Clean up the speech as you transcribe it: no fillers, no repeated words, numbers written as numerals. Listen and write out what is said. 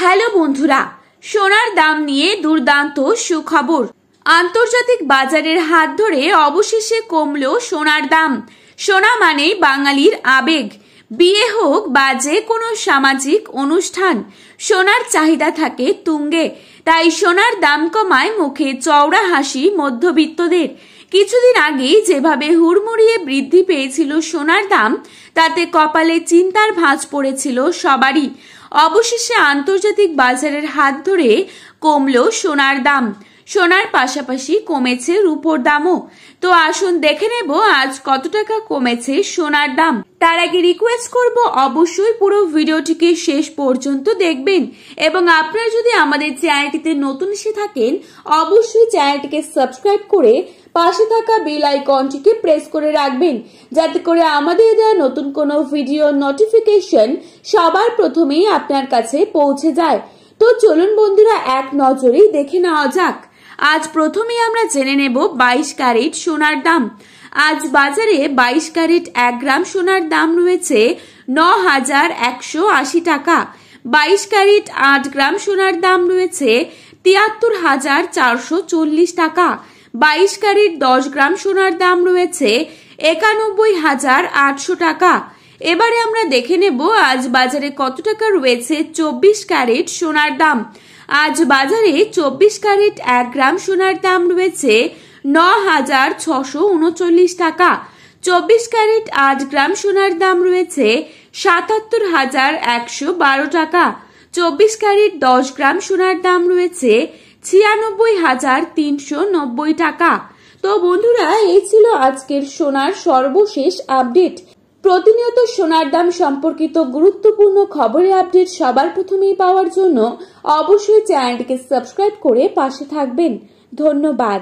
Hello বন্ধুরা, সোনার দাম নিয়ে দুর্দান্ত সুখবর। আন্তর্জাতিক বাজারের হাত ধরে অবশেষে কমলো সোনার দাম। সোনা মানেই বাঙালির আবেগ। বিয়ে হোক বা যে কোনো সামাজিক অনুষ্ঠান, সোনার চাহিদা থাকে তুঙ্গে। তাই সোনার দাম কমায় মুখে চওড়া হাসি মধ্যবিত্তদের। কিছুদিন আগেই যেভাবে হুড়মুড়িয়ে বৃদ্ধি পেয়েছিল সোনার দাম, তাতে কপালে চিন্তার ভাঁজ পড়েছিল সবারই। অবশেষে আন্তর্জাতিক বাজারের হাত ধরে কমলো সোনার দাম। সোনার পাশাপাশি কমেছে রূপোর দামও। তো আসুন দেখে নেব আজ কত টাকা কমেছে সোনার দাম। তার আগে রিকোয়েস্ট করব অবশ্যই পুরো ভিডিওটিকে শেষ পর্যন্ত দেখবেন, এবং আপনারা যদি আমাদের চ্যানেলটিতে নতুন এসে থাকেন অবশ্যই চ্যানেলটিকে সাবস্ক্রাইব করে পাশে থাকা বেল আইকনটিকে প্রেস করে রাখবেন, যাতে করে আমাদের দেওয়া নতুন কোনো ভিডিও নোটিফিকেশন সবার প্রথমেই আপনার কাছে পৌঁছে যায়। তো চলুন বন্ধুরা এক নজরেই দেখে নেওয়া যাক। আজ প্রথমেই আমরা জেনে নেব 22 ক্যারেট সোনার দাম। আজ বাজারে 22 ক্যারেট 1 গ্রাম সোনার দাম রয়েছে 9,180 টাকা। 22 ক্যারেট 8 গ্রাম সোনার দাম রয়েছে 73,440 টাকা। 22 ক্যারেট 10 গ্রাম সোনার দাম রয়েছে 91,800 টাকা। এবারে আমরা দেখে নেব আজ বাজারে কত টাকা রয়েছে 24 ক্যারেট সোনার দাম। আজ বাজারে 24 ক্যারেট 1 গ্রাম সোনার দাম রয়েছে 9,639 টাকা। 24 ক্যারেট 8 গ্রাম সোনার দাম রয়েছে 77,112 টাকা। 24 ক্যারেট 10 গ্রাম সোনার দাম রয়েছে 96,390 টাকা। তো বন্ধুরা, এই ছিল আজকের সোনার সর্বশেষ আপডেট। প্রতিনিয়ত সোনার দাম সম্পর্কিত গুরুত্বপূর্ণ খবরের আপডেট সবার প্রথমেই পাওয়ার জন্য অবশ্যই চ্যানেলটিকে সাবস্ক্রাইব করে পাশে থাকবেন। ধন্যবাদ।